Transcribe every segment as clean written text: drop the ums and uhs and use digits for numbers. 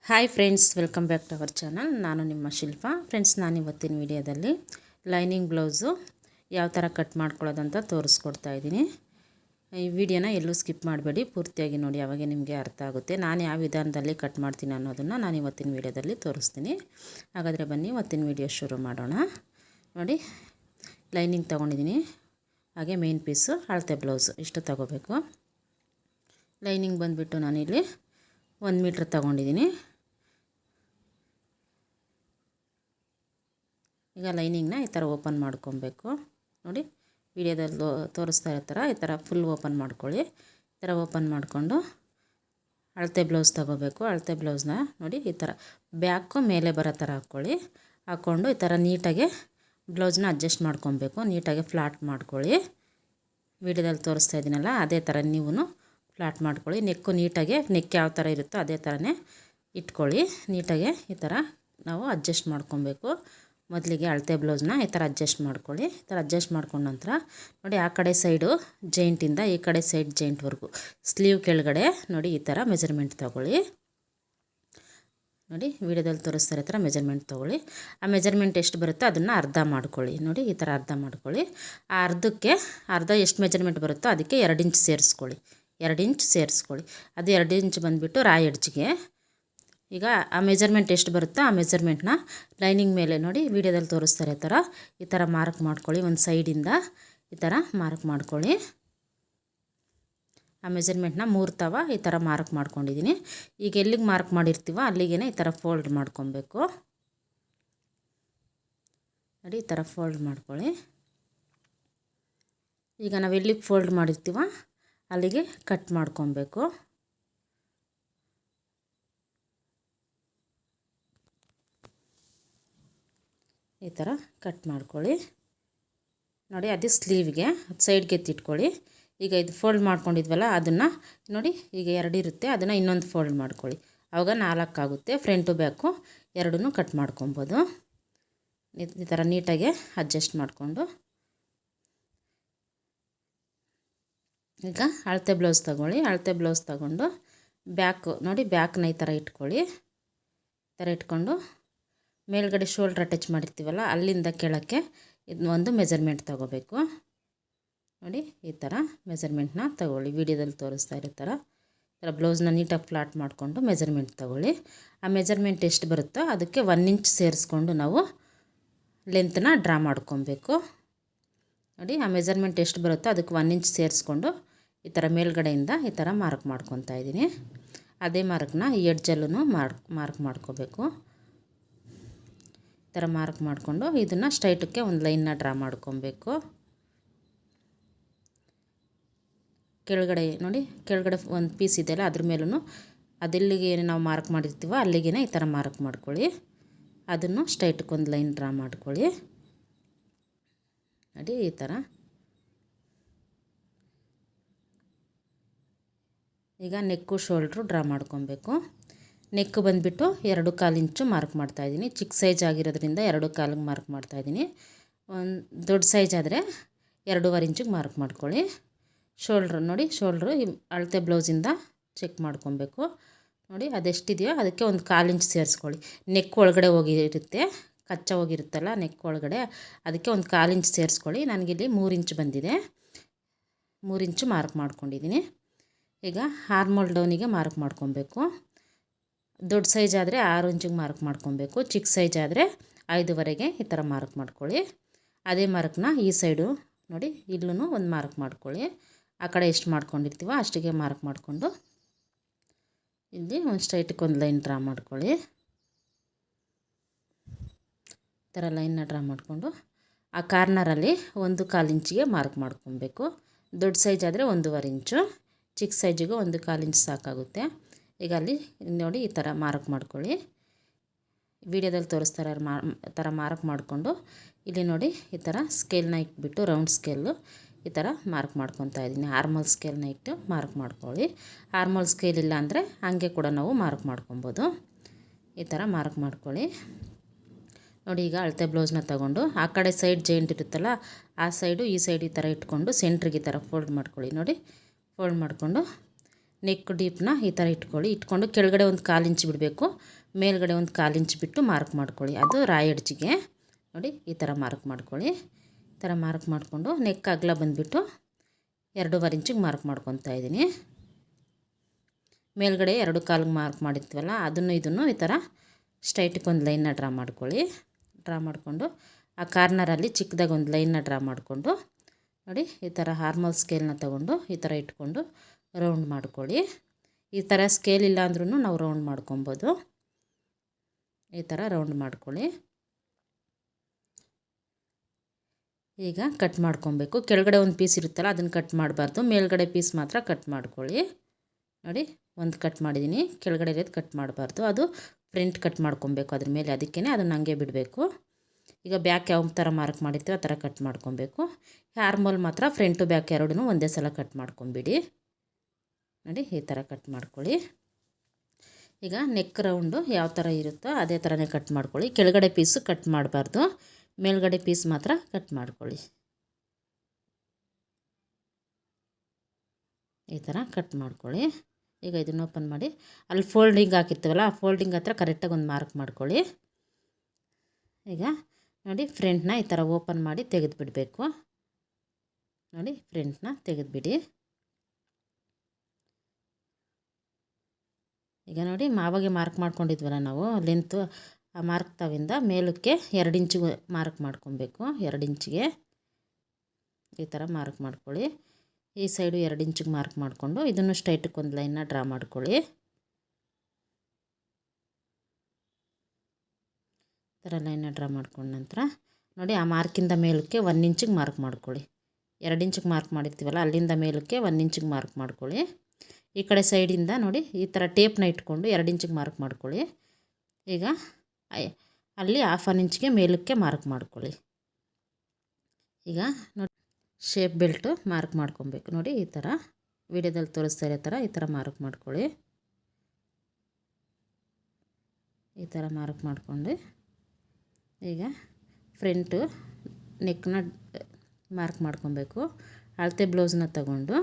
Hi friends, welcome back to our channel. ನಾನು ನಿಮ್ಮ ಶಿಲ್ಪ. Friends, ನಾನು ಇವತ್ತಿನ ವಿಡಿಯೋದಲ್ಲಿ ಲೈನಿಂಗ್ ಬ್ಲೌಸು ಯಾವ ಥರ ಕಟ್ ಮಾಡ್ಕೊಳ್ಳೋದಂತ ತೋರಿಸ್ಕೊಡ್ತಾ ಇದ್ದೀನಿ. ಈ ವಿಡಿಯೋನ ಎಲ್ಲೂ ಸ್ಕಿಪ್ ಮಾಡಬೇಡಿ, ಪೂರ್ತಿಯಾಗಿ ನೋಡಿ, ಆವಾಗ ನಿಮಗೆ ಅರ್ಥ ಆಗುತ್ತೆ. ನಾನು ಯಾವ ವಿಧಾನದಲ್ಲಿ ಕಟ್ ಮಾಡ್ತೀನಿ ಅನ್ನೋದನ್ನು ನಾನು ಇವತ್ತಿನ ವಿಡಿಯೋದಲ್ಲಿ ತೋರಿಸ್ತೀನಿ. ಹಾಗಾದರೆ ಬನ್ನಿ ಇವತ್ತಿನ ವಿಡಿಯೋ ಶುರು ಮಾಡೋಣ. ನೋಡಿ, ಲೈನಿಂಗ್ ತೊಗೊಂಡಿದ್ದೀನಿ, ಹಾಗೆ ಮೇನ್ ಪೀಸು ಅಳತೆ ಬ್ಲೌಸು ಇಷ್ಟು ತಗೋಬೇಕು. ಲೈನಿಂಗ್ ಬಂದುಬಿಟ್ಟು ನಾನಿಲ್ಲಿ 1 ಮೀಟ್ರ್ ತೊಗೊಂಡಿದ್ದೀನಿ. ಈಗ ಲೈನಿಂಗ್ನ ಈ ಥರ ಓಪನ್ ಮಾಡ್ಕೊಬೇಕು. ನೋಡಿ, ವಿಡಿಯೋದಲ್ಲಿ ತೋರಿಸ್ತಾ ಇರೋ ಥರ ಈ ಥರ ಫುಲ್ ಓಪನ್ ಮಾಡ್ಕೊಳ್ಳಿ. ಈ ಥರ ಓಪನ್ ಮಾಡಿಕೊಂಡು ಅಳತೆ ಬ್ಲೌಸ್ ತೊಗೋಬೇಕು. ಅಳತೆ ಬ್ಲೌಸ್ನ ನೋಡಿ ಈ ಥರ ಬ್ಯಾಕು ಮೇಲೆ ಬರೋ ಥರ ಹಾಕ್ಕೊಂಡು ಈ ಥರ ನೀಟಾಗಿ ಬ್ಲೌಸ್ನ ಅಡ್ಜಸ್ಟ್ ಮಾಡ್ಕೊಬೇಕು. ನೀಟಾಗಿ ಫ್ಲಾಟ್ ಮಾಡ್ಕೊಳ್ಳಿ. ವಿಡಿಯೋದಲ್ಲಿ ತೋರಿಸ್ತಾ ಇದ್ದೀನಲ್ಲ, ಅದೇ ಥರ ನೀವು ಫ್ಲಾಟ್ ಮಾಡ್ಕೊಳ್ಳಿ. ನೆಕ್ಕು ನೀಟಾಗಿ, ನೆಕ್ ಯಾವ ಥರ ಇರುತ್ತೋ ಅದೇ ಥರನೇ ಇಟ್ಕೊಳ್ಳಿ. ನೀಟಾಗಿ ಈ ಥರ ನಾವು ಅಡ್ಜಸ್ಟ್ ಮಾಡ್ಕೊಬೇಕು. ಮೊದಲಿಗೆ ಅಳತೆ ಬ್ಲೌಸ್ನ ಈ ಥರ ಅಡ್ಜಸ್ಟ್ ಮಾಡ್ಕೊಳ್ಳಿ. ಈ ಥರ ಅಡ್ಜಸ್ಟ್ ಮಾಡ್ಕೊಂಡ ನಂತರ ನೋಡಿ, ಆ ಕಡೆ ಸೈಡು ಜೈಂಟಿಂದ ಈ ಕಡೆ ಸೈಡ್ ಜೈಂಟ್ವರೆಗೂ ಸ್ಲೀವ್ ಕೆಳಗಡೆ ನೋಡಿ ಈ ಥರ ಮೆಜರ್ಮೆಂಟ್ ತೊಗೊಳ್ಳಿ. ನೋಡಿ, ವಿಡಿಯೋದಲ್ಲಿ ತೋರಿಸ್ತಾ ಇರೋ ಥರ ಮೆಜರ್ಮೆಂಟ್ ತೊಗೊಳ್ಳಿ. ಆ ಮೆಜರ್ಮೆಂಟ್ ಎಷ್ಟು ಬರುತ್ತೋ ಅದನ್ನು ಅರ್ಧ ಮಾಡ್ಕೊಳ್ಳಿ. ನೋಡಿ, ಈ ಥರ ಅರ್ಧ ಮಾಡ್ಕೊಳ್ಳಿ. ಆ ಅರ್ಧ ಎಷ್ಟು ಮೆಜರ್ಮೆಂಟ್ ಬರುತ್ತೋ ಅದಕ್ಕೆ 2 ಇಂಚ್ ಸೇರಿಸ್ಕೊಳ್ಳಿ. 2 ಇಂಚ್ ಸೇರಿಸ್ಕೊಳ್ಳಿ. ಅದು 2 ಇಂಚ್ ಬಂದುಬಿಟ್ಟು ರಾಯ್ ಎಡ್ಜ್ಗೆ. ಈಗ ಆ ಮೆಜರ್ಮೆಂಟ್ ಎಷ್ಟು ಬರುತ್ತೋ ಆ ಮೆಜರ್ಮೆಂಟ್ನ ಲೈನಿಂಗ್ ಮೇಲೆ ನೋಡಿ ವಿಡಿಯೋದಲ್ಲಿ ತೋರಿಸ್ತಾ ಇರೋ ಥರ ಈ ಥರ ಮಾರ್ಕ್ ಮಾಡ್ಕೊಳ್ಳಿ. ಒಂದು ಸೈಡಿಂದ ಈ ಥರ ಮಾರ್ಕ್ ಮಾಡ್ಕೊಳ್ಳಿ. ಆ ಮೆಜರ್ಮೆಂಟ್ನ 3 ತವ ಈ ಥರ ಮಾರ್ಕ್ ಮಾಡ್ಕೊಂಡಿದ್ದೀನಿ. ಈಗ ಎಲ್ಲಿಗೆ ಮಾರ್ಕ್ ಮಾಡಿರ್ತೀವೋ ಅಲ್ಲಿಗೆ ಈ ಥರ ಫೋಲ್ಡ್ ಮಾಡ್ಕೊಬೇಕು. ನೋಡಿ, ಈ ಥರ ಫೋಲ್ಡ್ ಮಾಡ್ಕೊಳ್ಳಿ. ಈಗ ನಾವು ಎಲ್ಲಿಗೆ ಫೋಲ್ಡ್ ಮಾಡಿರ್ತೀವೋ ಅಲ್ಲಿಗೆ ಕಟ್ ಮಾಡ್ಕೊಬೇಕು. ಈ ಥರ ಕಟ್ ಮಾಡ್ಕೊಳ್ಳಿ. ನೋಡಿ, ಅದು ಸ್ಲೀವ್ಗೆ ಸೈಡ್ಗೆ ಎತ್ತಿಟ್ಕೊಳ್ಳಿ. ಈಗ ಇದು ಫೋಲ್ಡ್ ಮಾಡ್ಕೊಂಡಿದ್ವಲ್ಲ ಅದನ್ನು ನೋಡಿ, ಈಗ 2 ಇರುತ್ತೆ, ಅದನ್ನು ಇನ್ನೊಂದು ಫೋಲ್ಡ್ ಮಾಡ್ಕೊಳ್ಳಿ. ಆವಾಗ 4 ಆಗುತ್ತೆ. ಫ್ರಂಟು ಬ್ಯಾಕು ಎರಡೂ ಕಟ್ ಮಾಡ್ಕೊಬೋದು. ಈ ಥರ ನೀಟಾಗಿ ಅಡ್ಜಸ್ಟ್ ಮಾಡಿಕೊಂಡು ಈಗ ಅಳತೆ ಬ್ಲೌಸ್ ತಗೊಳ್ಳಿ. ಅಳತೆ ಬ್ಲೌಸ್ ತಗೊಂಡು ಬ್ಯಾಕು ನೋಡಿ, ಬ್ಯಾಕ್ನ ಈ ಥರ ಇಟ್ಕೊಳ್ಳಿ. ಈ ಥರ ಇಟ್ಕೊಂಡು ಮೇಲ್ಗಡೆ ಶೋಲ್ಡ್ರ್ ಅಟ್ಯಾಚ್ ಮಾಡಿರ್ತೀವಲ್ಲ ಅಲ್ಲಿಂದ ಕೆಳಕ್ಕೆ ಇದು ಒಂದು ಮೆಜರ್ಮೆಂಟ್ ತೊಗೋಬೇಕು. ನೋಡಿ, ಈ ಥರ ಮೆಜರ್ಮೆಂಟ್ನ ತಗೊಳ್ಳಿ. ವಿಡಿಯೋದಲ್ಲಿ ತೋರಿಸ್ತಾ ಇರೋ ಥರ ಬ್ಲೌಸ್ನ ನೀಟಾಗಿ ಫ್ಲಾಟ್ ಮಾಡಿಕೊಂಡು ಮೆಜರ್ಮೆಂಟ್ ತೊಗೊಳ್ಳಿ. ಆ ಮೆಜರ್ಮೆಂಟ್ ಎಷ್ಟು ಬರುತ್ತೋ ಅದಕ್ಕೆ 1 ಇಂಚ್ ಸೇರಿಸ್ಕೊಂಡು ನಾವು ಲೆಂತ್ನ ಡ್ರಾ ಮಾಡ್ಕೊಬೇಕು. ನೋಡಿ, ಆ ಮೆಜರ್ಮೆಂಟ್ ಎಷ್ಟು ಬರುತ್ತೋ ಅದಕ್ಕೆ 1 ಇಂಚ್ ಸೇರಿಸ್ಕೊಂಡು ಈ ಥರ ಮೇಲ್ಗಡೆಯಿಂದ ಈ ಥರ ಮಾರ್ಕ್ ಮಾಡ್ಕೊತಾ ಇದ್ದೀನಿ. ಅದೇ ಮಾರ್ಕ್ನ ಈ ಎಡ್ಜಲ್ಲೂ ಮಾರ್ಕ್ ಮಾಡ್ಕೋಬೇಕು. ಈ ಥರ ಮಾರ್ಕ್ ಮಾಡಿಕೊಂಡು ಇದನ್ನು ಸ್ಟ್ರೈಟಕ್ಕೆ ಒಂದು ಲೈನ್ನ ಡ್ರಾ ಮಾಡ್ಕೊಬೇಕು. ಕೆಳಗಡೆ ನೋಡಿ, ಕೆಳಗಡೆ ಒಂದು ಪೀಸ್ ಇದೆಯಲ್ಲ ಅದ್ರ ಮೇಲೂ ಅದೆಲ್ಲಿಗೆ ನಾವು ಮಾರ್ಕ್ ಮಾಡಿರ್ತೀವೋ ಅಲ್ಲಿಗೆ ಈ ಥರ ಮಾರ್ಕ್ ಮಾಡ್ಕೊಳ್ಳಿ. ಅದನ್ನು ಸ್ಟ್ರೈಟಕ್ಕೆ ಒಂದು ಲೈನ್ ಡ್ರಾ ಮಾಡ್ಕೊಳ್ಳಿ. ನೋಡಿ, ಈ ಥರ. ಈಗ ನೆಕ್ಕು ಶೋಲ್ಡ್ರು ಡ್ರಾ ಮಾಡ್ಕೊಬೇಕು. ನೆಕ್ ಬಂದುಬಿಟ್ಟು 2.25 ಇಂಚು ಮಾರ್ಕ್ ಮಾಡ್ತಾಯಿದ್ದೀನಿ. ಚಿಕ್ಕ ಸೈಜ್ ಆಗಿರೋದ್ರಿಂದ 2.25ಗೆ ಮಾರ್ಕ್ ಮಾಡ್ತಾಯಿದ್ದೀನಿ. ಒಂದು ದೊಡ್ಡ ಸೈಜ್ ಆದರೆ 2.5 ಇಂಚಿಗೆ ಮಾರ್ಕ್ ಮಾಡ್ಕೊಳ್ಳಿ. ಶೋಲ್ಡ್ರು ನೋಡಿ, ಶೋಲ್ಡ್ರು ಅಳತೆ ಬ್ಲೌಸಿಂದ ಚೆಕ್ ಮಾಡ್ಕೊಬೇಕು. ನೋಡಿ, ಅದೆಷ್ಟಿದೆಯೋ ಅದಕ್ಕೆ ಒಂದು 1/4 ಇಂಚ್ ಸೇರಿಸ್ಕೊಳ್ಳಿ. ನೆಕ್ ಒಳಗಡೆ ಹೋಗಿರುತ್ತೆ, ಕಚ್ಚಾ ಹೋಗಿರುತ್ತಲ್ಲ ನೆಕ್ ಒಳಗಡೆ, ಅದಕ್ಕೆ ಒಂದು 1/4 ಇಂಚ್ ಸೇರಿಸ್ಕೊಳ್ಳಿ. ನನಗಿಲ್ಲಿ 3 ಇಂಚ್ ಬಂದಿದೆ, 3 ಇಂಚು ಮಾರ್ಕ್ ಮಾಡ್ಕೊಂಡಿದ್ದೀನಿ. ಈಗ ಆರ್ಮೋಲ್ ಡೌನಿಗೆ ಮಾರ್ಕ್ ಮಾಡ್ಕೊಬೇಕು. ದೊಡ್ಡ ಸೈಜ್ ಆದರೆ 6 ಇಂಚಿಗೆ ಮಾರ್ಕ್ ಮಾಡ್ಕೊಬೇಕು. ಚಿಕ್ಕ ಸೈಜ್ ಆದರೆ 5ವರೆಗೆ ಈ ಥರ ಮಾರ್ಕ್ ಮಾಡ್ಕೊಳ್ಳಿ. ಅದೇ ಮಾರ್ಕ್ನ ಈ ಸೈಡು ನೋಡಿ ಇಲ್ಲೂ ಒಂದು ಮಾರ್ಕ್ ಮಾಡ್ಕೊಳ್ಳಿ. ಆ ಕಡೆ ಎಷ್ಟು ಮಾಡ್ಕೊಂಡಿರ್ತೀವೋ ಅಷ್ಟಿಗೆ ಮಾರ್ಕ್ ಮಾಡಿಕೊಂಡು ಇಲ್ಲಿ ಒಂದು ಸ್ಟ್ರೈಟಿಗೆ ಒಂದು ಲೈನ್ ಡ್ರಾ ಮಾಡ್ಕೊಳ್ಳಿ. ಈ ಥರ ಲೈನ್ನ ಡ್ರಾ ಮಾಡಿಕೊಂಡು ಆ ಕಾರ್ನರಲ್ಲಿ 1/4 ಇಂಚಿಗೆ ಮಾರ್ಕ್ ಮಾಡ್ಕೊಬೇಕು. ದೊಡ್ಡ ಸೈಜ್ ಆದರೆ 1.5 ಇಂಚು, ಚಿಕ್ಕ ಸೈಜಿಗೆ 1/4 ಇಂಚ್ ಸಾಕಾಗುತ್ತೆ. ಈಗ ಅಲ್ಲಿ ನೋಡಿ ಈ ಥರ ಮಾರ್ಕ್ ಮಾಡ್ಕೊಳ್ಳಿ. ವಿಡಿಯೋದಲ್ಲಿ ತೋರಿಸ್ತಾ ಇರೋ ಥರ ಮಾರ್ಕ್ ಮಾಡಿಕೊಂಡು ಇಲ್ಲಿ ನೋಡಿ ಈ ಥರ ಸ್ಕೇಲ್ನ ಇಟ್ಬಿಟ್ಟು ರೌಂಡ್ ಸ್ಕೇಲು ಈ ಥರ ಮಾರ್ಕ್ ಮಾಡ್ಕೊತಾ ಇದ್ದೀನಿ. ಆರ್ಮಲ್ ಸ್ಕೇಲ್ನ ಇಟ್ಟು ಮಾರ್ಕ್ ಮಾಡ್ಕೊಳ್ಳಿ. ಆರ್ಮಲ್ ಸ್ಕೇಲ್ ಇಲ್ಲ ಅಂದರೆ ಹಾಗೆ ಕೂಡ ನಾವು ಮಾರ್ಕ್ ಮಾಡ್ಕೊಬೋದು. ಈ ಥರ ಮಾರ್ಕ್ ಮಾಡ್ಕೊಳ್ಳಿ. ನೋಡಿ, ಈಗ ಅಳತೆ ಬ್ಲೌಸ್ನ ತಗೊಂಡು ಆ ಕಡೆ ಸೈಡ್ ಜೈಂಟ್ ಇರುತ್ತಲ್ಲ ಆ ಸೈಡು ಈ ಸೈಡ್ ಈ ಥರ ಇಟ್ಕೊಂಡು ಸೆಂಟ್ರಿಗೆ ಈ ಥರ ಫೋಲ್ಡ್ ಮಾಡ್ಕೊಳ್ಳಿ. ನೋಡಿ, ಫೋಲ್ಡ್ ಮಾಡಿಕೊಂಡು ನೆಕ್ ಡೀಪ್ನ ಈ ಥರ ಇಟ್ಕೊಂಡು ಕೆಳಗಡೆ ಒಂದು 1/4 ಇಂಚ್ ಬಿಡಬೇಕು, ಮೇಲ್ಗಡೆ ಒಂದು 1/4 ಇಂಚ್ ಬಿಟ್ಟು ಮಾರ್ಕ್ ಮಾಡ್ಕೊಳ್ಳಿ. ಅದು ರಾಯ್ ಎಡ್ಜಿಗೆ ನೋಡಿ ಈ ಥರ ಮಾರ್ಕ್ ಮಾಡ್ಕೊಳ್ಳಿ. ಈ ಥರ ಮಾರ್ಕ್ ಮಾಡಿಕೊಂಡು ನೆಕ್ ಅಗಲ ಬಂದುಬಿಟ್ಟು 2.5 ಇಂಚಿಗೆ ಮಾರ್ಕ್ ಮಾಡ್ಕೊತಾ ಇದ್ದೀನಿ. ಮೇಲ್ಗಡೆ 2.25 ಮಾರ್ಕ್ ಮಾಡಿರ್ತೀವಲ್ಲ ಇದನ್ನು ಈ ಥರ ಸ್ಟ್ರೈಟಿಗೆ ಒಂದು ಲೈನ್ನ ಡ್ರಾ ಮಾಡಿಕೊಂಡು ಆ ಕಾರ್ನರಲ್ಲಿ ಚಿಕ್ಕದಾಗಿ ಒಂದು ಲೈನ್ನ ಡ್ರಾ ಮಾಡಿಕೊಂಡು ನೋಡಿ ಈ ಥರ ಹಾರ್ಮಲ್ ಸ್ಕೇಲ್ನ ತೊಗೊಂಡು ಈ ಥರ ಇಟ್ಕೊಂಡು ರೌಂಡ್ ಮಾಡ್ಕೊಳ್ಳಿ. ಈ ಥರ ಸ್ಕೇಲ್ ಇಲ್ಲ ಅಂದ್ರೂ ನಾವು ರೌಂಡ್ ಮಾಡ್ಕೊಬೋದು. ಈ ಥರ ರೌಂಡ್ ಮಾಡ್ಕೊಳ್ಳಿ. ಈಗ ಕಟ್ ಮಾಡ್ಕೊಬೇಕು. ಕೆಳಗಡೆ ಒಂದು ಪೀಸ್ ಇರುತ್ತಲ್ಲ ಅದನ್ನು ಕಟ್ ಮಾಡಬಾರ್ದು, ಮೇಲ್ಗಡೆ ಪೀಸ್ ಮಾತ್ರ ಕಟ್ ಮಾಡ್ಕೊಳ್ಳಿ. ನೋಡಿ ಒಂದು ಕಟ್ ಮಾಡಿದ್ದೀನಿ, ಕೆಳಗಡೆ ಇರೋದು ಕಟ್ ಮಾಡಬಾರ್ದು, ಅದು ಫ್ರಂಟ್ ಕಟ್ ಮಾಡ್ಕೊಬೇಕು ಅದ್ರ ಮೇಲೆ, ಅದಕ್ಕೇ ಅದನ್ನು ಹಂಗೆ ಬಿಡಬೇಕು. ಈಗ ಬ್ಯಾಕ್ ಯಾವ ಥರ ಮಾರ್ಕ್ ಮಾಡಿರ್ತೀವಿ ಆ ಥರ ಕಟ್ ಮಾಡ್ಕೊಬೇಕು. ಆರ್ಮೋಲ್ ಮಾತ್ರ ಫ್ರಂಟು ಬ್ಯಾಕ್ ಎರಡೂ ಒಂದೇ ಸಲ ಕಟ್ ಮಾಡ್ಕೊಂಬಿಡಿ. ನೋಡಿ ಈ ಥರ ಕಟ್ ಮಾಡ್ಕೊಳ್ಳಿ. ಈಗ ನೆಕ್ ರೌಂಡು ಯಾವ ಥರ ಇರುತ್ತೋ ಅದೇ ಥರನೇ ಕಟ್ ಮಾಡ್ಕೊಳ್ಳಿ. ಕೆಳಗಡೆ ಪೀಸು ಕಟ್ ಮಾಡಬಾರ್ದು, ಮೇಲ್ಗಡೆ ಪೀಸ್ ಮಾತ್ರ ಕಟ್ ಮಾಡ್ಕೊಳ್ಳಿ. ಈ ಥರ ಕಟ್ ಮಾಡ್ಕೊಳ್ಳಿ. ಈಗ ಇದನ್ನು ಓಪನ್ ಮಾಡಿ ಅಲ್ಲಿ ಫೋಲ್ಡಿಂಗ್ ಹಾಕಿರ್ತೀವಲ್ಲ ಆ ಫೋಲ್ಡಿಂಗ್ ಹತ್ರ ಕರೆಕ್ಟಾಗಿ ಒಂದು ಮಾರ್ಕ್ ಮಾಡ್ಕೊಳ್ಳಿ. ಈಗ ನೋಡಿ ಫ್ರಂಟ್ನ ಈ ಥರ ಓಪನ್ ಮಾಡಿ ತೆಗೆದುಬಿಡಬೇಕು. ನೋಡಿ ಫ್ರಂಟ್ನ ತೆಗೆದುಬಿಡಿ. ಈಗ ನೋಡಿ ಆವಾಗೆ ಮಾರ್ಕ್ ಮಾಡ್ಕೊಂಡಿದ್ವಲ್ಲ ನಾವು ಲೆಂತು, ಆ ಮಾರ್ಕ್ ತಾವಿಂದ ಮೇಲಕ್ಕೆ 2 ಇಂಚಿಗೆ ಮಾರ್ಕ್ ಮಾಡ್ಕೊಬೇಕು. 2 ಇಂಚಿಗೆ ಈ ಥರ ಮಾರ್ಕ್ ಮಾಡ್ಕೊಳ್ಳಿ. ಈ ಸೈಡು 2 ಇಂಚಿಗೆ ಮಾರ್ಕ್ ಮಾಡಿಕೊಂಡು ಇದನ್ನು ಸ್ಟ್ರೈಟಿಗೆ ಒಂದು ಲೈನ್ನ ಡ್ರಾ ಮಾಡ್ಕೊಳ್ಳಿ. ಈ ಥರ ಲೈನ್ನ ಡ್ರಾ ಮಾಡ್ಕೊಂಡ ನಂತರ ನೋಡಿ ಆ ಮಾರ್ಕಿಂದ ಮೇಲಕ್ಕೆ 1 ಇಂಚಿಗೆ ಮಾರ್ಕ್ ಮಾಡ್ಕೊಳ್ಳಿ. 2 ಇಂಚಿಗೆ ಮಾರ್ಕ್ ಮಾಡಿರ್ತೀವಲ್ಲ ಅಲ್ಲಿಂದ ಮೇಲಕ್ಕೆ 1 ಇಂಚಿಗೆ ಮಾರ್ಕ್ ಮಾಡ್ಕೊಳ್ಳಿ. ಈ ಕಡೆ ಸೈಡಿಂದ ನೋಡಿ ಈ ಥರ ಟೇಪ್ನ ಇಟ್ಕೊಂಡು 2 ಇಂಚಿಗೆ ಮಾರ್ಕ್ ಮಾಡ್ಕೊಳ್ಳಿ. ಈಗ ಅಲ್ಲಿ 1/2 ಇಂಚಿಗೆ ಮೇಲಕ್ಕೆ ಮಾರ್ಕ್ ಮಾಡ್ಕೊಳ್ಳಿ. ಈಗ ನೋಡಿ ಶೇಪ್ ಬೆಲ್ಟು ಮಾರ್ಕ್ ಮಾಡ್ಕೊಬೇಕು. ನೋಡಿ ಈ ಥರ ವಿಡಿಯೋದಲ್ಲಿ ತೋರಿಸ್ತಾ ಇರೋ ಥರ ಈ ಥರ ಮಾರ್ಕ್ ಮಾಡ್ಕೊಳ್ಳಿ. ಈ ಥರ ಮಾರ್ಕ್ ಮಾಡ್ಕೊಂಡು ಈಗ ಫ್ರಂಟು ನೆಕ್ನ ಮಾರ್ಕ್ ಮಾಡ್ಕೊಬೇಕು. ಅಳತೆ ಬ್ಲೌಸ್ನ ತಗೊಂಡು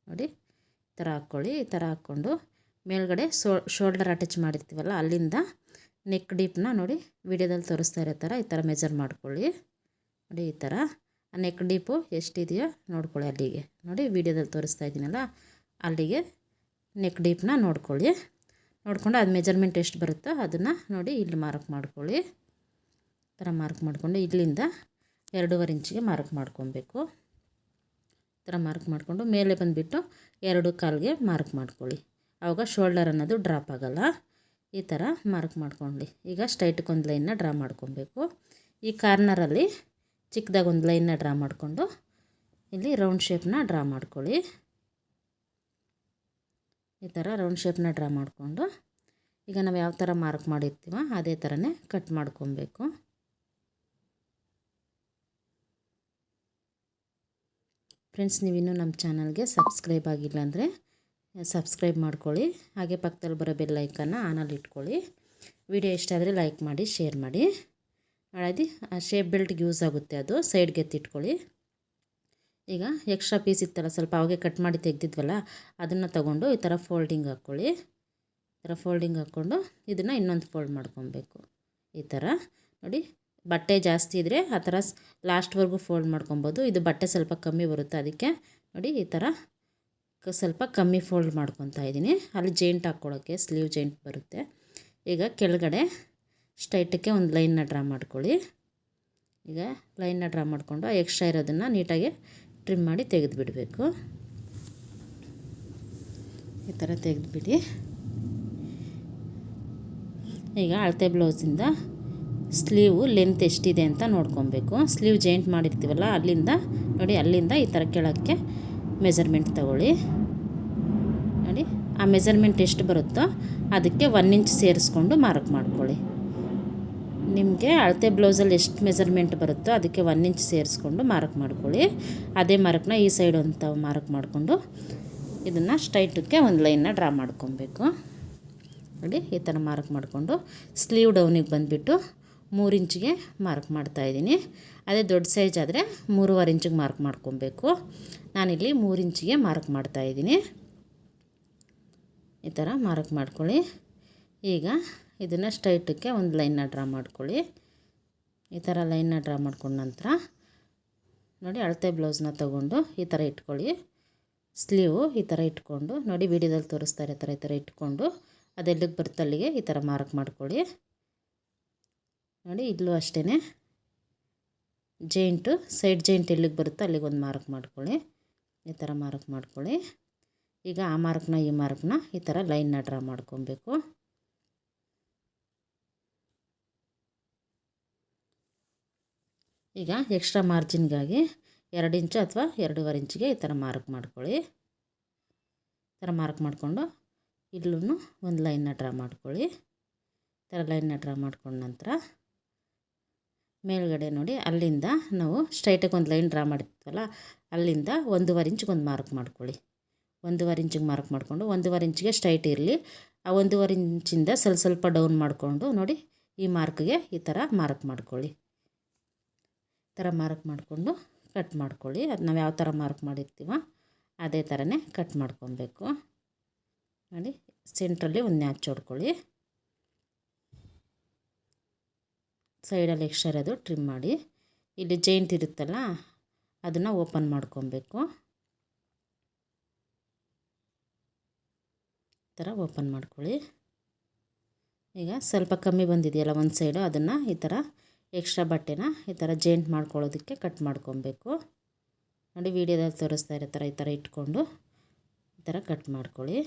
ನೋಡಿ ಈ ಥರ ಹಾಕ್ಕೊಳ್ಳಿ. ಈ ಥರ ಹಾಕ್ಕೊಂಡು ಮೇಲ್ಗಡೆ ಶೋಲ್ಡರ್ ಅಟ್ಯಾಚ್ ಮಾಡಿರ್ತೀವಲ್ಲ ಅಲ್ಲಿಂದ ನೆಕ್ ಡೀಪ್ನ ನೋಡಿ ವಿಡಿಯೋದಲ್ಲಿ ತೋರಿಸ್ತಾ ಇರೋ ಥರ ಈ ಥರ ಮೆಜರ್ ಮಾಡ್ಕೊಳ್ಳಿ. ನೋಡಿ ಈ ಥರ ಆ ನೆಕ್ ಡೀಪು ಎಷ್ಟಿದೆಯೋ ನೋಡ್ಕೊಳ್ಳಿ ಅಲ್ಲಿಗೆ. ನೋಡಿ ವಿಡಿಯೋದಲ್ಲಿ ತೋರಿಸ್ತಾ ಇದ್ದೀನಲ್ಲ ಅಲ್ಲಿಗೆ ನೆಕ್ ಡೀಪ್ನ ನೋಡ್ಕೊಳ್ಳಿ. ನೋಡಿಕೊಂಡು ಅದು ಮೆಜರ್ಮೆಂಟ್ ಎಷ್ಟು ಬರುತ್ತೋ ಅದನ್ನು ನೋಡಿ ಇಲ್ಲಿ ಮಾರ್ಕ್ ಮಾಡ್ಕೊಳ್ಳಿ. ಈ ಥರ ಮಾರ್ಕ್ ಮಾಡಿಕೊಂಡು ಇಲ್ಲಿಂದ 2.5 ಇಂಚಿಗೆ ಮಾರ್ಕ್ ಮಾಡ್ಕೊಬೇಕು. ಈ ಥರ ಮಾರ್ಕ್ ಮಾಡಿಕೊಂಡು ಮೇಲೆ ಬಂದುಬಿಟ್ಟು 2.25ಗೆ ಮಾರ್ಕ್ ಮಾಡ್ಕೊಳ್ಳಿ. ಆವಾಗ ಶೋಲ್ಡರ್ ಅನ್ನೋದು ಡ್ರಾಪ್ ಆಗೋಲ್ಲ. ಈ ಥರ ಮಾರ್ಕ್ ಮಾಡ್ಕೊಳ್ಳಿ. ಈಗ ಸ್ಟ್ರೈಟಿಗೆ ಒಂದು ಲೈನ್ನ ಡ್ರಾ ಮಾಡ್ಕೊಬೇಕು. ಈ ಕಾರ್ನರಲ್ಲಿ ಚಿಕ್ಕದಾಗಿ ಒಂದು ಲೈನ್ನ ಡ್ರಾ ಮಾಡಿಕೊಂಡು ಇಲ್ಲಿ ರೌಂಡ್ ಶೇಪ್ನ ಡ್ರಾ ಮಾಡ್ಕೊಳ್ಳಿ. ಈ ಥರ ರೌಂಡ್ ಶೇಪ್ನ ಡ್ರಾ ಮಾಡಿಕೊಂಡು ಈಗ ನಾವು ಯಾವ ಥರ ಮಾರ್ಕ್ ಮಾಡಿರ್ತೀವೋ ಅದೇ ಥರನೇ ಕಟ್ ಮಾಡ್ಕೊಬೇಕು. ಫ್ರೆಂಡ್ಸ್, ನೀವಿನ್ನೂ ನಮ್ಮ ಚಾನಲ್ಗೆ ಸಬ್ಸ್ಕ್ರೈಬ್ ಆಗಿಲ್ಲ ಅಂದರೆ ಸಬ್ಸ್ಕ್ರೈಬ್ ಮಾಡ್ಕೊಳ್ಳಿ. ಹಾಗೆ ಪಕ್ಕದಲ್ಲಿ ಬರೋ ಬೆಲ್ ಐಕನ್ನ ಆನಲ್ಲಿ ಇಟ್ಕೊಳ್ಳಿ. ವಿಡಿಯೋ ಇಷ್ಟ ಆದರೆ ಲೈಕ್ ಮಾಡಿ, ಶೇರ್ ಮಾಡಿ. ಅಳದಿ ಆ ಶೇಪ್ ಬೆಲ್ಟ್ಗೆ ಯೂಸ್ ಆಗುತ್ತೆ, ಅದು ಸೈಡ್ಗೆ ಎತ್ತಿಟ್ಕೊಳ್ಳಿ. ಈಗ ಎಕ್ಸ್ಟ್ರಾ ಪೀಸ್ ಇತ್ತಲ್ಲ ಸ್ವಲ್ಪ ಅವಾಗೆ ಕಟ್ ಮಾಡಿ ತೆಗೆದಿದ್ವಲ್ಲ ಅದನ್ನು ತಗೊಂಡು ಈ ಥರ ಫೋಲ್ಡಿಂಗ್ ಹಾಕ್ಕೊಳ್ಳಿ. ಈ ಥರ ಫೋಲ್ಡಿಂಗ್ ಹಾಕ್ಕೊಂಡು ಇದನ್ನು ಇನ್ನೊಂದು ಫೋಲ್ಡ್ ಮಾಡ್ಕೊಬೇಕು. ಈ ಥರ ನೋಡಿ, ಬಟ್ಟೆ ಜಾಸ್ತಿ ಇದ್ದರೆ ಆ ಥರ ಲಾಸ್ಟ್ವರೆಗೂ ಫೋಲ್ಡ್ ಮಾಡ್ಕೊಬೋದು. ಇದು ಬಟ್ಟೆ ಸ್ವಲ್ಪ ಕಮ್ಮಿ ಬರುತ್ತೆ, ಅದಕ್ಕೆ ನೋಡಿ ಈ ಥರ ಸ್ವಲ್ಪ ಕಮ್ಮಿ ಫೋಲ್ಡ್ ಮಾಡ್ಕೊತಾ ಇದ್ದೀನಿ. ಅಲ್ಲಿ ಜೈಂಟ್ ಹಾಕ್ಕೊಳ್ಳೋಕ್ಕೆ ಸ್ಲೀವ್ ಜೈಂಟ್ ಬರುತ್ತೆ. ಈಗ ಕೆಳಗಡೆ ಸ್ಟ್ರೈಟಕ್ಕೆ ಒಂದು ಲೈನ್ನ ಡ್ರಾ ಮಾಡ್ಕೊಳ್ಳಿ. ಈಗ ಲೈನ್ನ ಡ್ರಾ ಮಾಡಿಕೊಂಡು ಎಕ್ಸ್ಟ್ರಾ ಇರೋದನ್ನು ನೀಟಾಗಿ ಟ್ರಿಮ್ ಮಾಡಿ ತೆಗೆದುಬಿಡಬೇಕು. ಈ ಥರ ತೆಗೆದುಬಿಡಿ. ಈಗ ಅಳತೆ ಬ್ಲೌಸಿಂದ ಸ್ಲೀವು ಲೆಂತ್ ಎಷ್ಟಿದೆ ಅಂತ ನೋಡ್ಕೊಬೇಕು. ಸ್ಲೀವ್ ಜಾಯಿಂಟ್ ಮಾಡಿರ್ತೀವಲ್ಲ ಅಲ್ಲಿಂದ ನೋಡಿ, ಅಲ್ಲಿಂದ ಈ ಥರ ಕೆಳಕ್ಕೆ ಮೆಜರ್ಮೆಂಟ್ ತಗೊಳ್ಳಿ. ನೋಡಿ ಆ ಮೆಜರ್ಮೆಂಟ್ ಎಷ್ಟು ಬರುತ್ತೋ ಅದಕ್ಕೆ 1 ಇಂಚ್ ಸೇರಿಸ್ಕೊಂಡು ಮಾರ್ಕ್ ಮಾಡ್ಕೊಳ್ಳಿ. ನಿಮಗೆ ಅಳತೆ ಬ್ಲೌಸಲ್ಲಿ ಎಷ್ಟು ಮೆಜರ್ಮೆಂಟ್ ಬರುತ್ತೋ ಅದಕ್ಕೆ 1 ಇಂಚ್ ಸೇರಿಸ್ಕೊಂಡು ಮಾರ್ಕ್ ಮಾಡ್ಕೊಳ್ಳಿ. ಅದೇ ಮಾರ್ಕ್ನ ಈ ಸೈಡ್ ಅಂತ ಮಾರ್ಕ್ ಮಾಡಿಕೊಂಡು ಇದನ್ನು ಸ್ಟ್ರೈಟಕ್ಕೆ ಒಂದು ಲೈನ್ನ ಡ್ರಾ ಮಾಡ್ಕೊಬೇಕು. ನೋಡಿ ಈ ಥರ ಮಾರ್ಕ್ ಮಾಡಿಕೊಂಡು ಸ್ಲೀವ್ ಡೌನಿಗೆ ಬಂದುಬಿಟ್ಟು 3 ಇಂಚಿಗೆ ಮಾರ್ಕ್ ಮಾಡ್ತಾಯಿದ್ದೀನಿ. ಅದೇ ದೊಡ್ಡ ಸೈಜ್ ಆದರೆ 3.25 ಇಂಚಿಗೆ ಮಾರ್ಕ್ ಮಾಡ್ಕೊಬೇಕು. ನಾನಿಲ್ಲಿ 3 ಇಂಚಿಗೆ ಮಾರ್ಕ್ ಮಾಡ್ತಾಯಿದ್ದೀನಿ. ಈ ಥರ ಮಾರ್ಕ್ ಮಾಡ್ಕೊಳ್ಳಿ. ಈಗ ಇದನ್ನು ಸ್ಟ್ರೈಟಕ್ಕೆ ಒಂದು ಲೈನ್ನ ಡ್ರಾ ಮಾಡ್ಕೊಳ್ಳಿ. ಈ ಥರ ಲೈನ್ನ ಡ್ರಾ ಮಾಡ್ಕೊಂಡ ನಂತರ ನೋಡಿ ಅಳತೆ ಬ್ಲೌಸ್ನ ತೊಗೊಂಡು ಈ ಥರ ಇಟ್ಕೊಳ್ಳಿ. ಸ್ಲೀವು ಈ ಥರ ಇಟ್ಕೊಂಡು ನೋಡಿ ವಿಡಿಯೋದಲ್ಲಿ ತೋರಿಸ್ತಾ ಇರೋ ಥರ ಈ ಥರ ಇಟ್ಕೊಂಡು ಅದೆಲ್ಲಿಗೆ ಬರುತ್ತೆ ಅಲ್ಲಿಗೆ ಈ ಥರ ಮಾರ್ಕ್ ಮಾಡ್ಕೊಳ್ಳಿ. ನೋಡಿ ಇಲ್ಲೂ ಅಷ್ಟೇ ಜೈಂಟು ಸೈಡ್ ಜೈಂಟ್ ಎಲ್ಲಿಗೆ ಬರುತ್ತೋ ಅಲ್ಲಿಗೆ ಒಂದು ಮಾರ್ಕ್ ಮಾಡ್ಕೊಳ್ಳಿ. ಈ ಥರ ಮಾರ್ಕ್ ಮಾಡ್ಕೊಳ್ಳಿ. ಈಗ ಆ ಮಾರ್ಕ್ನ ಈ ಮಾರ್ಕ್ನ ಈ ಥರ ಲೈನ್ನ ಡ್ರಾ ಮಾಡ್ಕೊಬೇಕು. ಈಗ ಎಕ್ಸ್ಟ್ರಾ ಮಾರ್ಜಿನ್ಗಾಗಿ 2 ಇಂಚು ಅಥವಾ 2.5 ಇಂಚಿಗೆ ಈ ಥರ ಮಾರ್ಕ್ ಮಾಡ್ಕೊಳ್ಳಿ. ಈ ಥರ ಮಾರ್ಕ್ ಮಾಡಿಕೊಂಡು ಇಲ್ಲೂ ಒಂದು ಲೈನ್ನ ಡ್ರಾ ಮಾಡ್ಕೊಳ್ಳಿ. ಈ ಥರ ಲೈನ್ನ ಡ್ರಾ ಮಾಡ್ಕೊಂಡ ನಂತರ ಮೇಲ್ಗಡೆ ನೋಡಿ ಅಲ್ಲಿಂದ ನಾವು ಸ್ಟ್ರೈಟಾಗಿ ಒಂದು ಲೈನ್ ಡ್ರಾ ಮಾಡಿರ್ತೀವಲ್ಲ ಅಲ್ಲಿಂದ 1.5 ಇಂಚಿಗೆ ಒಂದು ಮಾರ್ಕ್ ಮಾಡ್ಕೊಳ್ಳಿ. 1.5 ಇಂಚಿಗೆ ಮಾರ್ಕ್ ಮಾಡಿಕೊಂಡು 1.5 ಇಂಚಿಗೆ ಸ್ಟ್ರೈಟ್ ಇರಲಿ. ಆ 1.5 ಇಂಚಿಂದ ಸ್ವಲ್ಪ ಡೌನ್ ಮಾಡಿಕೊಂಡು ನೋಡಿ ಈ ಮಾರ್ಕ್ಗೆ ಈ ಥರ ಮಾರ್ಕ್ ಮಾಡ್ಕೊಳ್ಳಿ. ಈ ಥರ ಮಾರ್ಕ್ ಮಾಡಿಕೊಂಡು ಕಟ್ ಮಾಡ್ಕೊಳ್ಳಿ. ಅದು ನಾವು ಯಾವ ಥರ ಮಾರ್ಕ್ ಮಾಡಿರ್ತೀವೋ ಅದೇ ಥರನೇ ಕಟ್ ಮಾಡ್ಕೊಬೇಕು. ನೋಡಿ ಸೆಂಟ್ರಲ್ಲಿ ಒಂದು ನ್ಯಾಚ್ ಹೊಡ್ಕೊಳ್ಳಿ. ಸೈಡಲ್ಲಿ ಎಕ್ಸ್ಟ್ರಾ ಇರೋದು ಟ್ರಿಮ್ ಮಾಡಿ. ಇಲ್ಲಿ ಜೈಂಟ್ ಇರುತ್ತಲ್ಲ ಅದನ್ನು ಓಪನ್ ಮಾಡ್ಕೊಬೇಕು. ಈ ಥರ ಓಪನ್ ಮಾಡ್ಕೊಳ್ಳಿ. ಈಗ ಸ್ವಲ್ಪ ಕಮ್ಮಿ ಬಂದಿದೆಯಲ್ಲ ಒಂದು ಸೈಡು ಅದನ್ನು ಈ ಥರ ಎಕ್ಸ್ಟ್ರಾ ಬಟ್ಟೆನ ಈ ಥರ ಜೈಂಟ್ ಮಾಡ್ಕೊಳ್ಳೋದಕ್ಕೆ ಕಟ್ ಮಾಡ್ಕೊಬೇಕು. ನೋಡಿ ವಿಡಿಯೋದಲ್ಲಿ ತೋರಿಸ್ತಾ ಇರೋ ಥರ ಈ ಥರ ಇಟ್ಕೊಂಡು ಈ ಥರ ಕಟ್ ಮಾಡ್ಕೊಳ್ಳಿ.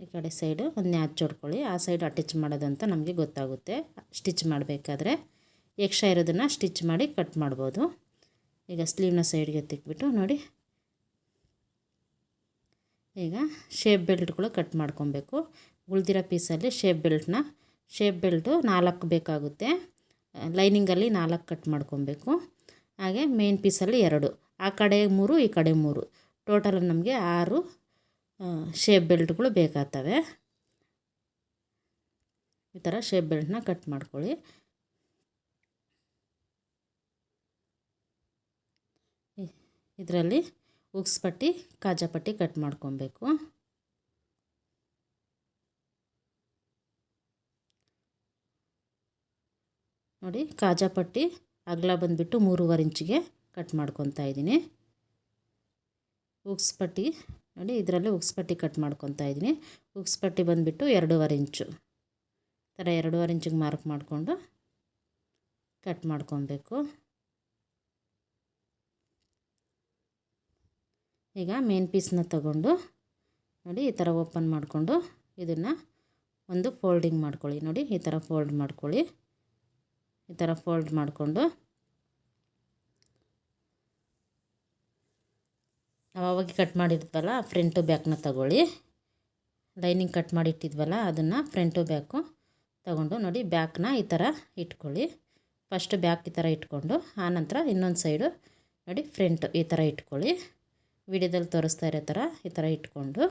ಈ ಕಡೆ ಸೈಡು ಒಂದು ನ್ಯಾಚ್ ಹೊಡ್ಕೊಳ್ಳಿ. ಆ ಸೈಡ್ ಅಟ್ಯಾಚ್ ಮಾಡೋದಂತ ನಮಗೆ ಗೊತ್ತಾಗುತ್ತೆ. ಸ್ಟಿಚ್ ಮಾಡಬೇಕಾದ್ರೆ ಎಕ್ಸ್ಟ್ರಾ ಇರೋದನ್ನು ಸ್ಟಿಚ್ ಮಾಡಿ ಕಟ್ ಮಾಡ್ಬೋದು. ಈಗ ಸ್ಲೀವ್ನ ಸೈಡ್ಗೆ ತಿಕ್ಬಿಟ್ಟು ನೋಡಿ ಈಗ ಶೇಪ್ ಬೆಲ್ಟ್ಗಳು ಕಟ್ ಮಾಡ್ಕೊಬೇಕು. ಉಳಿದಿರೋ ಪೀಸಲ್ಲಿ ಶೇಪ್ ಬೆಲ್ಟು 4 ಬೇಕಾಗುತ್ತೆ. ಲೈನಿಂಗಲ್ಲಿ 4 ಕಟ್ ಮಾಡ್ಕೊಬೇಕು. ಹಾಗೆ ಮೇನ್ ಪೀಸಲ್ಲಿ 2, ಆ ಕಡೆ 3 ಈ ಕಡೆ 3, ಟೋಟಲ್ ನಮಗೆ 6 ಶೇಪ್ ಬೆಲ್ಟ್ಗಳು ಬೇಕಾಗ್ತವೆ. ಈ ಥರ ಶೇಪ್ ಬೆಲ್ಟ್ನ ಕಟ್ ಮಾಡ್ಕೊಳ್ಳಿ. ಇದರಲ್ಲಿ ಉಕ್ಸ್ ಪಟ್ಟಿ ಕಾಜಾ ಪಟ್ಟಿ ಕಟ್ ಮಾಡ್ಕೊಬೇಕು. ನೋಡಿ ಕಾಜಾ ಪಟ್ಟಿ ಅಗಲ ಬಂದುಬಿಟ್ಟು 3.5 ಇಂಚಿಗೆ ಕಟ್ ಮಾಡ್ಕೊತಾ ಇದ್ದೀನಿ. ಉಕ್ಸ್ ಪಟ್ಟಿ ನೋಡಿ ಇದರಲ್ಲಿ ಉಕ್ಸ್ ಪಟ್ಟಿ ಕಟ್ ಮಾಡ್ಕೊತಾ ಇದ್ದೀನಿ. ಉಕ್ಸ್ ಪಟ್ಟಿ ಬಂದುಬಿಟ್ಟು 2.5 ಇಂಚು. ಈ ಥರ 2.5 ಇಂಚಿಗೆ ಮಾರ್ಕ್ ಮಾಡಿಕೊಂಡು ಕಟ್ ಮಾಡ್ಕೊಬೇಕು. ಈಗ ಮೇನ್ ಪೀಸ್ನ ತಗೊಂಡು ನೋಡಿ ಈ ಥರ ಓಪನ್ ಮಾಡಿಕೊಂಡು ಇದನ್ನು ಒಂದು ಫೋಲ್ಡಿಂಗ್ ಮಾಡ್ಕೊಳ್ಳಿ. ನೋಡಿ ಈ ಥರ ಫೋಲ್ಡ್ ಮಾಡ್ಕೊಳ್ಳಿ. ಈ ಥರ ಫೋಲ್ಡ್ ಮಾಡಿಕೊಂಡು ನಾವು ಅವಾಗ ಕಟ್ ಮಾಡಿರ್ತೀವಲ್ಲ ಫ್ರಂಟು ಬ್ಯಾಕ್ನ ತಗೊಳ್ಳಿ. ಲೈನಿಂಗ್ ಕಟ್ ಮಾಡಿಟ್ಟಿದ್ವಲ್ಲ ಅದನ್ನು ಫ್ರಂಟು ಬ್ಯಾಕು ತಗೊಂಡು ನೋಡಿ ಬ್ಯಾಕ್ನ ಈ ಥರ ಇಟ್ಕೊಳ್ಳಿ. ಫಸ್ಟ್ ಬ್ಯಾಕ್ ಈ ಥರ ಇಟ್ಕೊಂಡು ಆನಂತರ ಇನ್ನೊಂದು ಸೈಡು ನೋಡಿ ಫ್ರಂಟು ಈ ಥರ ಇಟ್ಕೊಳ್ಳಿ. ವಿಡಿಯೋದಲ್ಲಿ ತೋರಿಸ್ತಾ ಇರೋ ಥರ ಈ ಥರ ಇಟ್ಕೊಂಡು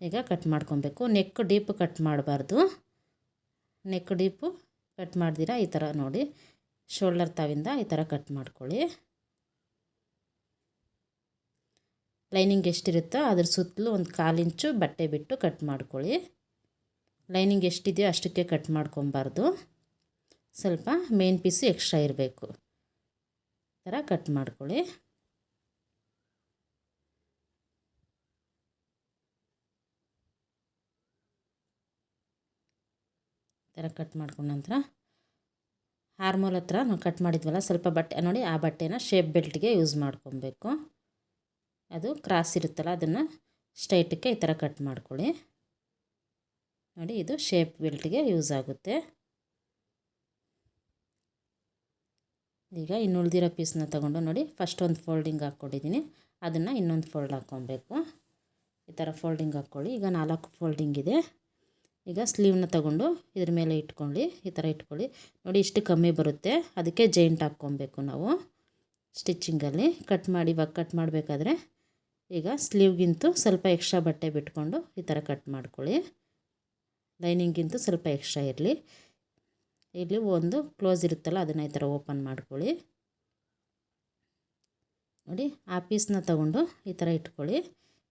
ಈಗ ಕಟ್ ಮಾಡ್ಕೊಬೇಕು. ನೆಕ್ ಡೀಪ್ ಕಟ್ ಮಾಡಬಾರ್ದು. ನೆಕ್ ಡೀಪು ಕಟ್ ಮಾಡ್ದಿರ ಈ ಥರ ನೋಡಿ ಶೋಲ್ಡರ್ ತಾವಿಂದ ಈ ಥರ ಕಟ್ ಮಾಡ್ಕೊಳ್ಳಿ. ಲೈನಿಂಗ್ ಎಷ್ಟಿರುತ್ತೋ ಅದ್ರ ಸುತ್ತಲೂ ಒಂದು 1/4 ಇಂಚು ಬಟ್ಟೆ ಬಿಟ್ಟು ಕಟ್ ಮಾಡ್ಕೊಳ್ಳಿ. ಲೈನಿಂಗ್ ಎಷ್ಟಿದೆಯೋ ಅಷ್ಟಕ್ಕೆ ಕಟ್ ಮಾಡ್ಕೊಬಾರ್ದು. ಸ್ವಲ್ಪ ಮೇನ್ ಪೀಸು ಎಕ್ಸ್ಟ್ರಾ ಇರಬೇಕು. ಈ ಥರ ಕಟ್ ಮಾಡ್ಕೊಳ್ಳಿ. ಈ ಥರ ಕಟ್ ಮಾಡ್ಕೊಂಡ ನಂತರ ಆರ್ಮೋಲ್ ಹತ್ರ ನಾವು ಕಟ್ ಮಾಡಿದ್ವಲ್ಲ ಸ್ವಲ್ಪ ಬಟ್ಟೆ ನೋಡಿ ಆ ಬಟ್ಟೆನ ಶೇಪ್ ಬೆಲ್ಟ್ಗೆ ಯೂಸ್ ಮಾಡ್ಕೊಬೇಕು. ಅದು ಕ್ರಾಸ್ ಇರುತ್ತಲ್ಲ ಅದನ್ನು ಸ್ಟ್ರೈಟಕ್ಕೆ ಈ ಥರ ಕಟ್ ಮಾಡ್ಕೊಳ್ಳಿ. ನೋಡಿ ಇದು ಶೇಪ್ ಬೆಲ್ಟ್ಗೆ ಯೂಸ್ ಆಗುತ್ತೆ. ಈಗ ಇನ್ನು ಉಳಿದಿರೋ ಪೀಸ್ನ ತೊಗೊಂಡು ನೋಡಿ ಫಸ್ಟ್ ಒಂದು ಫೋಲ್ಡಿಂಗ್ ಹಾಕ್ಕೊಂಡಿದ್ದೀನಿ, ಅದನ್ನು ಇನ್ನೊಂದು ಫೋಲ್ಡ್ ಹಾಕ್ಕೊಬೇಕು. ಈ ಥರ ಫೋಲ್ಡಿಂಗ್ ಹಾಕ್ಕೊಳ್ಳಿ. ಈಗ 4 ಫೋಲ್ಡಿಂಗ್ ಇದೆ. ಈಗ ಸ್ಲೀವ್ನ ತಗೊಂಡು ಇದ್ರ ಮೇಲೆ ಇಟ್ಕೊಳ್ಳಿ. ಈ ಥರ ಇಟ್ಕೊಳ್ಳಿ. ನೋಡಿ ಇಷ್ಟು ಕಮ್ಮಿ ಬರುತ್ತೆ, ಅದಕ್ಕೆ ಜೈಂಟ್ ಹಾಕ್ಕೊಬೇಕು ನಾವು ಸ್ಟಿಚ್ಚಿಂಗಲ್ಲಿ. ಇವಾಗ ಕಟ್ ಮಾಡಬೇಕಾದ್ರೆ ಈಗ ಸ್ಲೀವ್ಗಿಂತೂ ಸ್ವಲ್ಪ ಎಕ್ಸ್ಟ್ರಾ ಬಟ್ಟೆ ಬಿಟ್ಕೊಂಡು ಈ ಥರ ಕಟ್ ಮಾಡ್ಕೊಳ್ಳಿ. ಲೈನಿಂಗಿಂತೂ ಸ್ವಲ್ಪ ಎಕ್ಸ್ಟ್ರಾ ಇರಲಿ. ಇಲ್ಲಿ ಒಂದು ಕ್ಲೋಸ್ ಇರುತ್ತಲ್ಲ ಅದನ್ನು ಈ ಥರ ಓಪನ್ ಮಾಡ್ಕೊಳ್ಳಿ. ನೋಡಿ ಆ ಪೀಸ್ನ ತಗೊಂಡು ಈ ಥರ ಇಟ್ಕೊಳ್ಳಿ.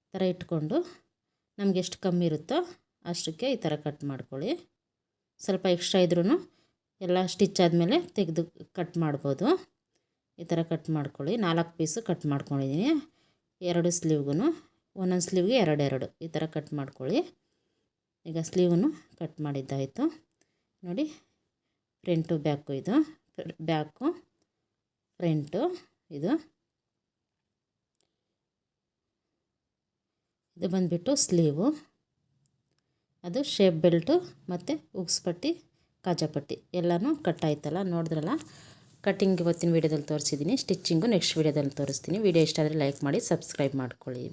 ಈ ಥರ ಇಟ್ಕೊಂಡು ನಮ್ಗೆ ಎಷ್ಟು ಕಮ್ಮಿ ಇರುತ್ತೋ ಅಷ್ಟಕ್ಕೆ ಈ ಥರ ಕಟ್ ಮಾಡ್ಕೊಳ್ಳಿ. ಸ್ವಲ್ಪ ಎಕ್ಸ್ಟ್ರಾ ಇದ್ರೂ ಎಲ್ಲ ಸ್ಟಿಚ್ ಆದಮೇಲೆ ತೆಗೆದು ಕಟ್ ಮಾಡ್ಬೋದು. ಈ ಥರ ಕಟ್ ಮಾಡ್ಕೊಳ್ಳಿ. 4 ಪೀಸು ಕಟ್ ಮಾಡ್ಕೊಂಡಿದ್ದೀನಿ. 2 ಸ್ಲೀವ್ಗೂ ಒಂದೊಂದು ಸ್ಲೀವ್ಗೆ 2 ಈ ಥರ ಕಟ್ ಮಾಡ್ಕೊಳ್ಳಿ. ಈಗ ಸ್ಲೀವನ್ನು ಕಟ್ ಮಾಡಿದ್ದಾಯಿತು. ನೋಡಿ ಫ್ರಂಟು ಬ್ಯಾಕು, ಇದು ಬ್ಯಾಕು ಫ್ರಂಟು, ಇದು ಬಂದುಬಿಟ್ಟು ಸ್ಲೀವು, ಅದು ಶೇಪ್ ಬೆಲ್ಟು ಮತ್ತು ಉಕ್ಸ್ ಪಟ್ಟಿ, ಕಾಜಾಪಟ್ಟಿ ಎಲ್ಲನೂ ಕಟ್ ಆಯ್ತಲ್ಲ, ನೋಡಿದ್ರಲ್ಲ. ಕಟ್ಟಿಂಗ್ ಇವತ್ತಿನ ವೀಡಿಯೋದಲ್ಲಿ ತೋರಿಸಿದ್ದೀನಿ. ಸ್ಟಿಚ್ಚಿಂಗು ನೆಕ್ಸ್ಟ್ ವೀಡಿಯೋದಲ್ಲಿ ತೋರಿಸ್ತೀನಿ. ವೀಡಿಯೋ ಇಷ್ಟ ಆದರೆ ಲೈಕ್ ಮಾಡಿ, ಸಬ್ಸ್ಕ್ರೈಬ್ ಮಾಡ್ಕೊಳ್ಳಿ.